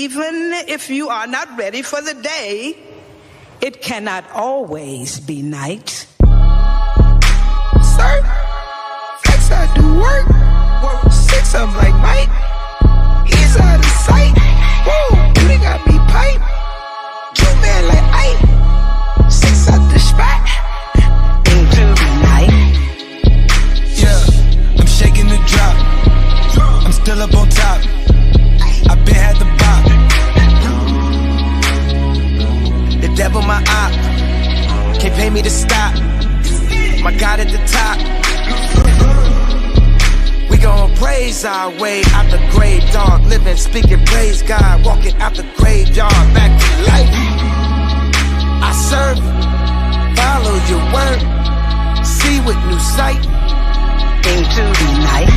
Even if you are not ready for the day, it cannot always be night. Sir, flex I do work. 6 of 'em like Mike. He's out of sight. Whoa, you done got me pipe. 2 man like Ike. 6 out the spot. Into the night. Yeah, I'm shaking the drop. I'm still up on top. I been had the bop. The devil my op. Can't pay me to stop. My God at the top. We gon' praise our way out the grave, dog. Living, speaking, praise God. Walking out the graveyard, back to life. I serve, follow your word. See with new sight. Into the night.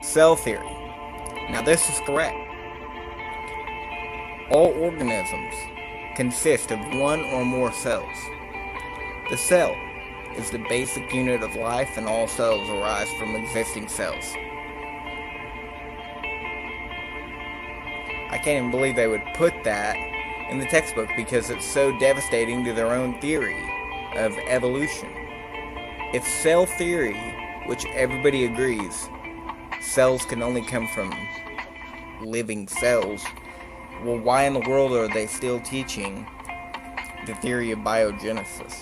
Cell theory. Now this is correct. All organisms consist of one or more cells. The cell is the basic unit of life, and all cells arise from existing cells. I can't even believe they would put that in the textbook because it's so devastating to their own theory of evolution. If cell theory, which everybody agrees, cells can only come from living cells, well, why in the world are they still teaching the theory of biogenesis?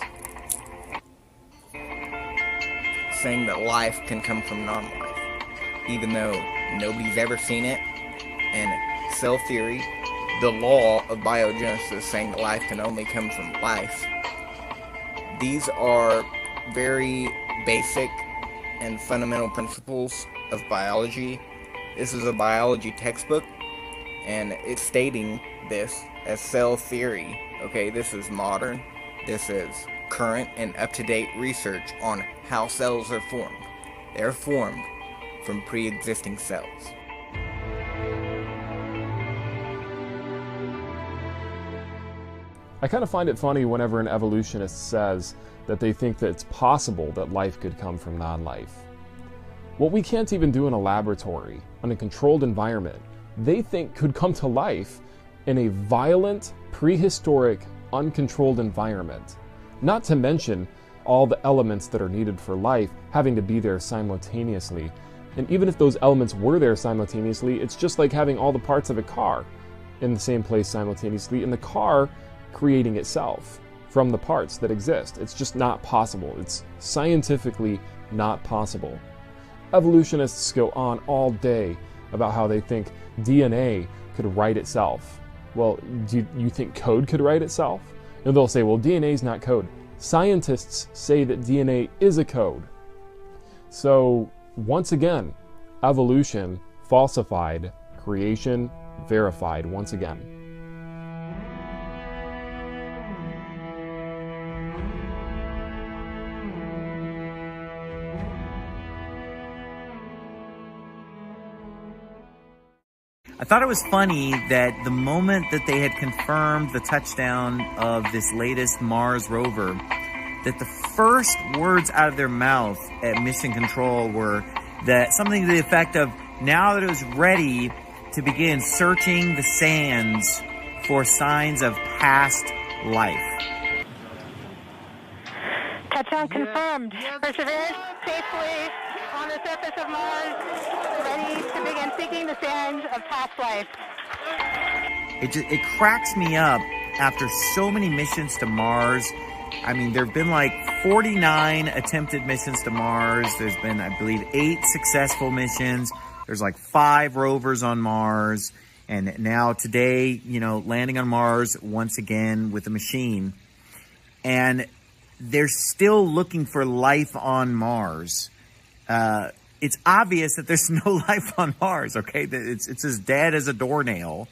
Saying that life can come from non-life, even though nobody's ever seen it, and cell theory, the law of biogenesis, saying that life can only come from life. These are very basic and fundamental principles of biology. This is a biology textbook, and it's stating this as cell theory. Okay, this is modern. This is current and up-to-date research on how cells are formed. They're formed from pre-existing cells. I kind of find it funny whenever an evolutionist says that they think that it's possible that life could come from non-life. What we can't even do in a laboratory, in a controlled environment, they think could come to life in a violent, prehistoric, uncontrolled environment. Not to mention all the elements that are needed for life having to be there simultaneously. And even if those elements were there simultaneously, it's just like having all the parts of a car in the same place simultaneously, and the car creating itself from the parts that exist. It's just not possible. It's scientifically not possible. Evolutionists go on all day about how they think DNA could write itself. Well, do you think code could write itself? And they'll say, well, DNA is not code. Scientists say that DNA is a code. So, once again, evolution falsified, creation verified once again. I thought it was funny that the moment that they had confirmed the touchdown of this latest Mars rover, that the first words out of their mouth at Mission Control were that something to the effect of, now that it was ready to begin searching the sands for signs of past life. Touchdown confirmed. Perseverance safely on the surface of Mars, ready to begin seeking the signs of past life. It cracks me up after so many missions to Mars. I mean, there have been like 49 attempted missions to Mars. There's been, I believe, 8 successful missions. There's like 5 rovers on Mars. And now today, landing on Mars once again with a machine. And they're still looking for life on Mars. It's obvious that there's no life on Mars, okay? It's as dead as a doornail.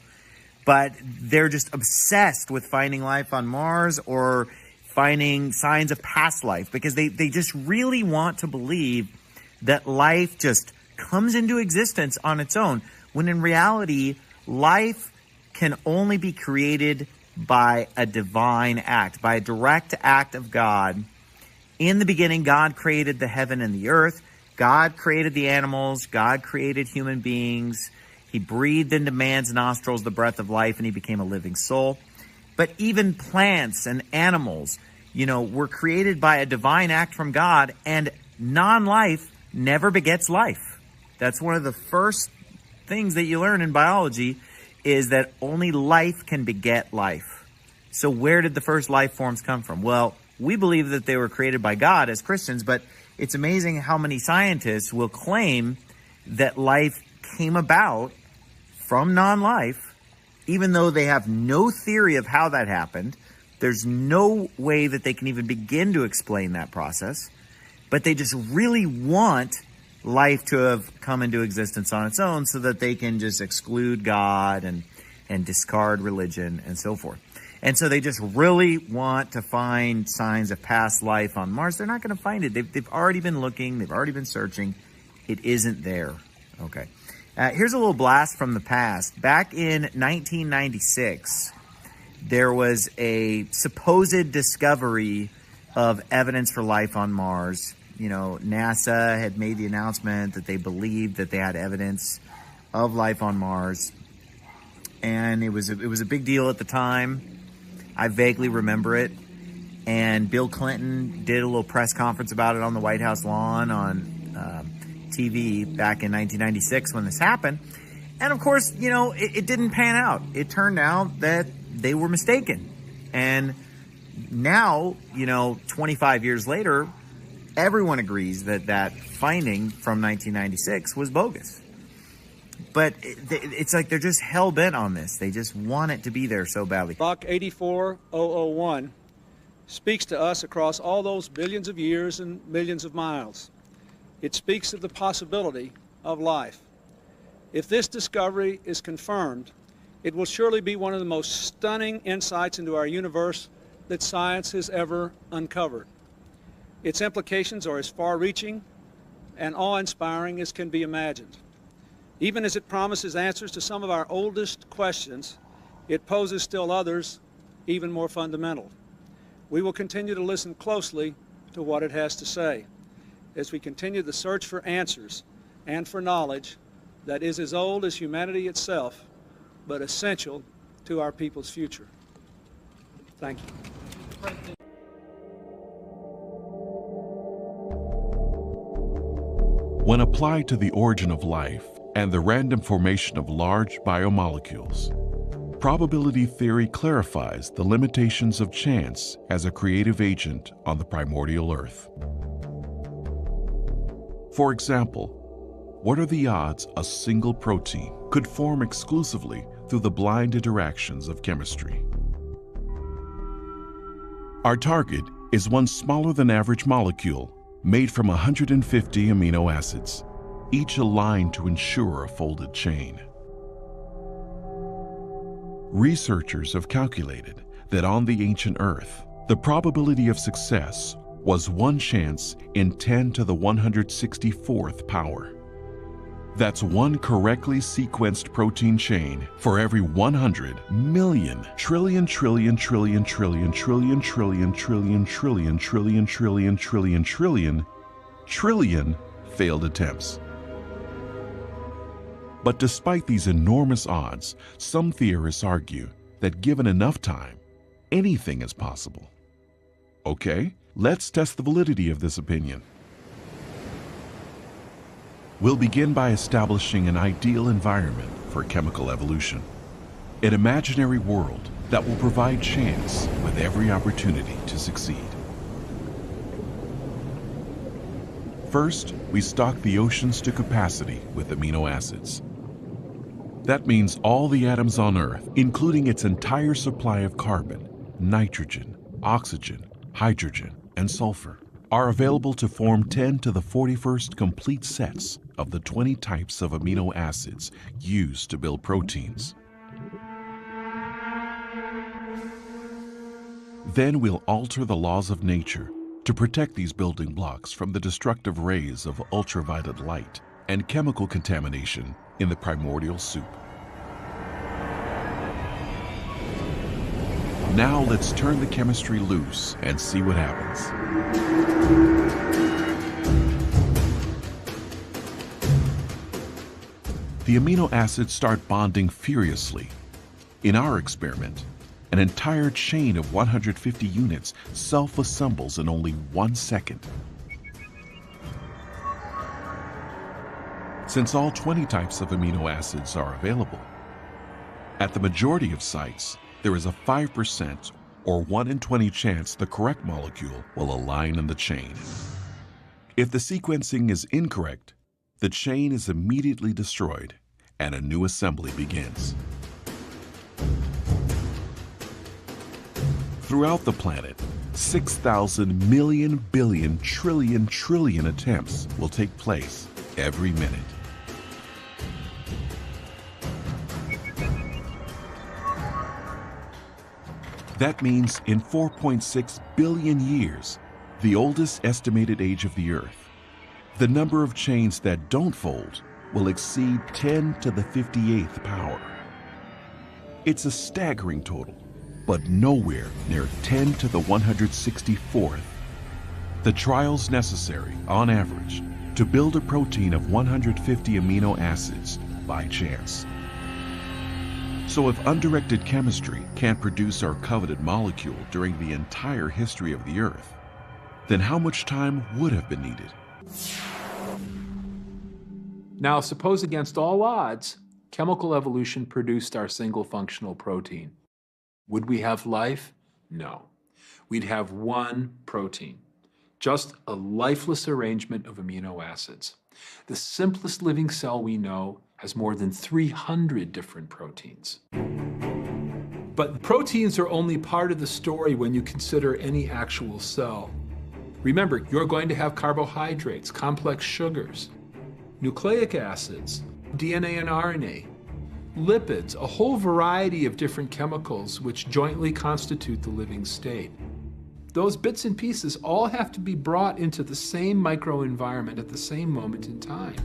But they're just obsessed with finding life on Mars or finding signs of past life because they just really want to believe that life just comes into existence on its own, when in reality, life can only be created by a divine act, by a direct act of God. In the beginning, God created the heaven and the earth. God created the animals. God created human beings. He breathed into man's nostrils the breath of life, and he became a living soul. But even plants and animals, were created by a divine act from God, and non-life never begets life. That's one of the first things that you learn in biology, is that only life can beget life. So where did the first life forms come from? Well, we believe that they were created by God as Christians, but it's amazing how many scientists will claim that life came about from non-life, even though they have no theory of how that happened. There's no way that they can even begin to explain that process, but they just really want life to have come into existence on its own so that they can just exclude God and discard religion and so forth. And so they just really want to find signs of past life on Mars. They're not going to find it. They've already been looking. They've already been searching. It isn't there. Okay. Here's a little blast from the past. Back in 1996, there was a supposed discovery of evidence for life on Mars. NASA had made the announcement that they believed that they had evidence of life on Mars. And it was a big deal at the time. I vaguely remember it. And Bill Clinton did a little press conference about it on the White House lawn on TV back in 1996 when this happened. And of course, it didn't pan out. It turned out that they were mistaken. And now, 25 years later, everyone agrees that finding from 1996 was bogus. But it's like they're just hell-bent on this. They just want it to be there so badly. Rock 84001 speaks to us across all those billions of years and millions of miles. It speaks of the possibility of life. If this discovery is confirmed, it will surely be one of the most stunning insights into our universe that science has ever uncovered. Its implications are as far-reaching and awe-inspiring as can be imagined. Even as it promises answers to some of our oldest questions, it poses still others even more fundamental. We will continue to listen closely to what it has to say as we continue the search for answers and for knowledge that is as old as humanity itself, but essential to our people's future. Thank you. When applied to the origin of life and the random formation of large biomolecules, probability theory clarifies the limitations of chance as a creative agent on the primordial Earth. For example, what are the odds a single protein could form exclusively through the blind interactions of chemistry? Our target is one smaller than average molecule made from 150 amino acids, each aligned to ensure a folded chain. Researchers have calculated that on the ancient Earth, the probability of success was 1 chance in 10 to the 164th power. That's one correctly sequenced protein chain for every 100 million trillion trillion trillion trillion trillion trillion trillion trillion trillion trillion trillion trillion trillion failed attempts. But despite these enormous odds, some theorists argue that given enough time, anything is possible. Okay, let's test the validity of this opinion. We'll begin by establishing an ideal environment for chemical evolution, an imaginary world that will provide chance with every opportunity to succeed. First, we stock the oceans to capacity with amino acids. That means all the atoms on Earth, including its entire supply of carbon, nitrogen, oxygen, hydrogen, and sulfur, are available to form 10 to the 41st complete sets of the 20 types of amino acids used to build proteins. Then we'll alter the laws of nature to protect these building blocks from the destructive rays of ultraviolet light and chemical contamination in the primordial soup. Now let's turn the chemistry loose and see what happens. The amino acids start bonding furiously. In our experiment, an entire chain of 150 units self-assembles in only 1 second. Since all 20 types of amino acids are available, at the majority of sites, there is a 5% or 1 in 20 chance the correct molecule will align in the chain. If the sequencing is incorrect, the chain is immediately destroyed and a new assembly begins. Throughout the planet, 6,000 million, billion, trillion attempts will take place every minute. That means in 4.6 billion years, the oldest estimated age of the Earth, the number of chains that don't fold will exceed 10 to the 58th power. It's a staggering total, but nowhere near 10 to the 164th. The trials necessary, on average, to build a protein of 150 amino acids by chance. So if undirected chemistry can't produce our coveted molecule during the entire history of the Earth, then how much time would have been needed? Now, suppose against all odds, chemical evolution produced our single functional protein. Would we have life? No. We'd have one protein, just a lifeless arrangement of amino acids. The simplest living cell we know has more than 300 different proteins. But proteins are only part of the story when you consider any actual cell. Remember, you're going to have carbohydrates, complex sugars, nucleic acids, DNA and RNA, lipids, a whole variety of different chemicals which jointly constitute the living state. Those bits and pieces all have to be brought into the same microenvironment at the same moment in time.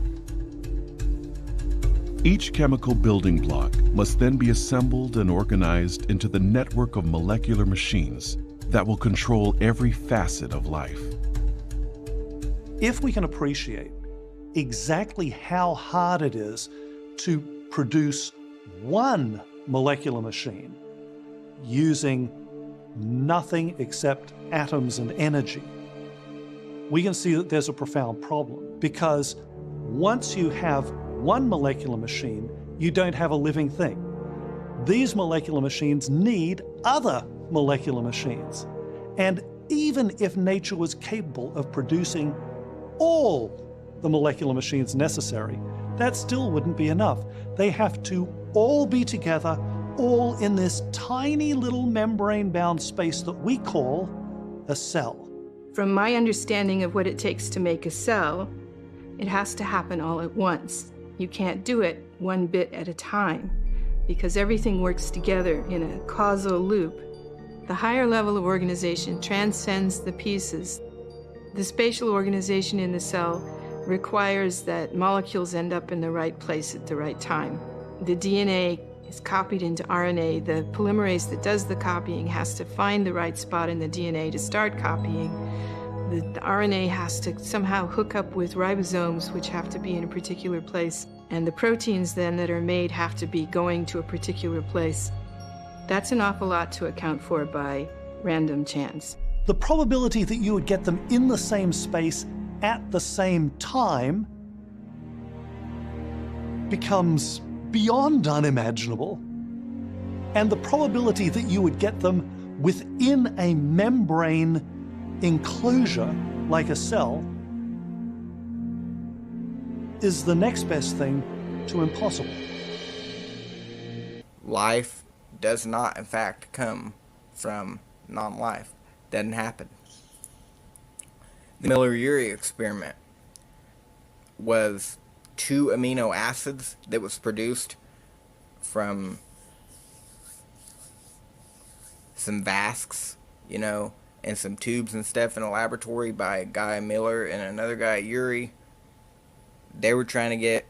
Each chemical building block must then be assembled and organized into the network of molecular machines that will control every facet of life. If we can appreciate exactly how hard it is to produce one molecular machine using nothing except atoms and energy, we can see that there's a profound problem, because once you have one molecular machine, you don't have a living thing. These molecular machines need other molecular machines. And even if nature was capable of producing all the molecular machines necessary, that still wouldn't be enough. They have to all be together, all in this tiny little membrane-bound space that we call a cell. From my understanding of what it takes to make a cell, it has to happen all at once. You can't do it one bit at a time, because everything works together in a causal loop. The higher level of organization transcends the pieces. The spatial organization in the cell requires that molecules end up in the right place at the right time. The DNA is copied into RNA. The polymerase that does the copying has to find the right spot in the DNA to start copying. The RNA has to somehow hook up with ribosomes, which have to be in a particular place. And the proteins then that are made have to be going to a particular place. That's an awful lot to account for by random chance. The probability that you would get them in the same space at the same time becomes beyond unimaginable. And the probability that you would get them within a membrane enclosure, like a cell, is the next best thing to impossible. Life does not, in fact, come from non-life. Doesn't happen. The Miller-Urey experiment was 2 amino acids that was produced from some vascs, you know, and some tubes and stuff in a laboratory by a guy Miller and another guy Urey. They were trying to get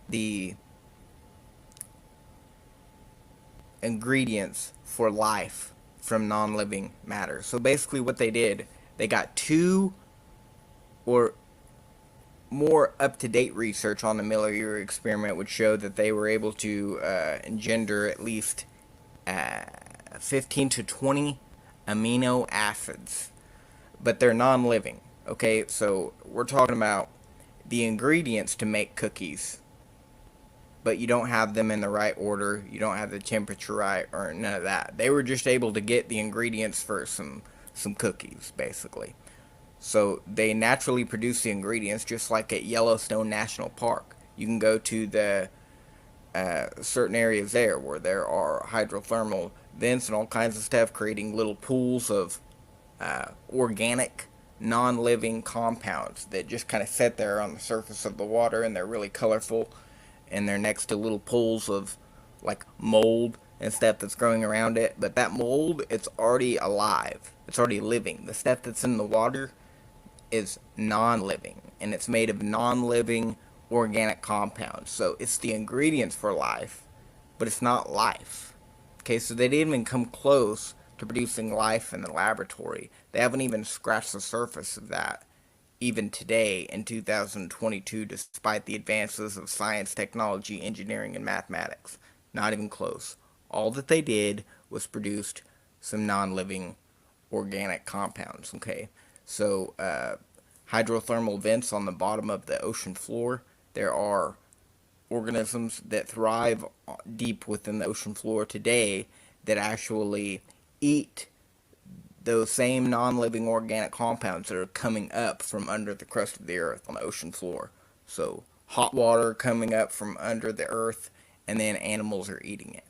the ingredients for life from non-living matter. So basically what they did, they got 2 or more up-to-date research on the Miller-Urey experiment would show that they were able to engender at least 15 to 20 amino acids, but they're non-living. Okay, so we're talking about the ingredients to make cookies, but you don't have them in the right order, you don't have the temperature right, or none of that. They were just able to get the ingredients for some cookies, basically. So they naturally produce the ingredients, just like at Yellowstone National Park. You can go to the certain areas there where there are hydrothermal vents and all kinds of stuff, creating little pools of organic, non-living compounds that just kind of sit there on the surface of the water, and they're really colorful, and they're next to little pools of like mold and stuff that's growing around it. But that mold, it's already alive, it's already living. The stuff that's in the water is non-living, and it's made of non-living organic compounds. So it's the ingredients for life, but it's not life. Okay, so they didn't even come close to producing life in the laboratory. They haven't even scratched the surface of that even today in 2022, despite the advances of science, technology, engineering, and mathematics. Not even close. All that they did was produced some non-living organic compounds. Okay, so hydrothermal vents on the bottom of the ocean floor. There are organisms that thrive deep within the ocean floor today that actually eat those same non-living organic compounds that are coming up from under the crust of the earth on the ocean floor. So hot water coming up from under the earth, and then animals are eating it.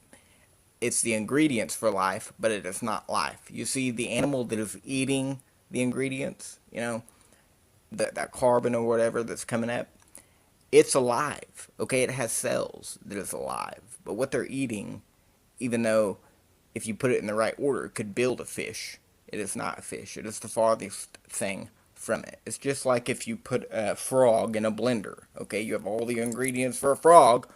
It's the ingredients for life, but it is not life. You see, the animal that is eating the ingredients, you know, that carbon or whatever that's coming up, it's alive. Okay, it has cells that is alive. But what they're eating, even though if you put it in the right order, it could build a fish, it is not a fish. It is the farthest thing from it. It's just like if you put a frog in a blender. Okay, you have all the ingredients for a frog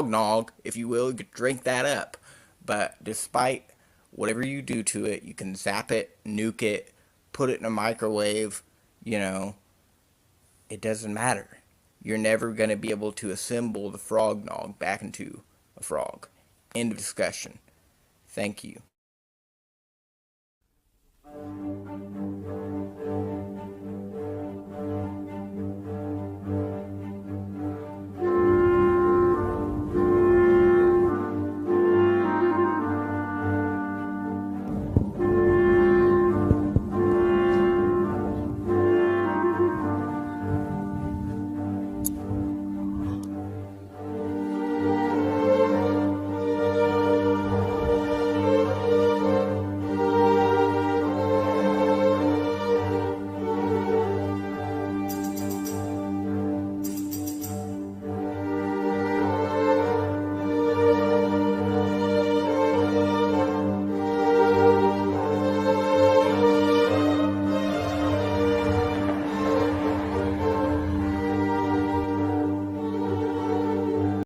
nog, if you will. You could drink that up. But despite whatever you do to it, you can zap it, nuke it, put it in a microwave, you know, it doesn't matter. You're never going to be able to assemble the frog nog back into a frog. End of discussion. Thank you.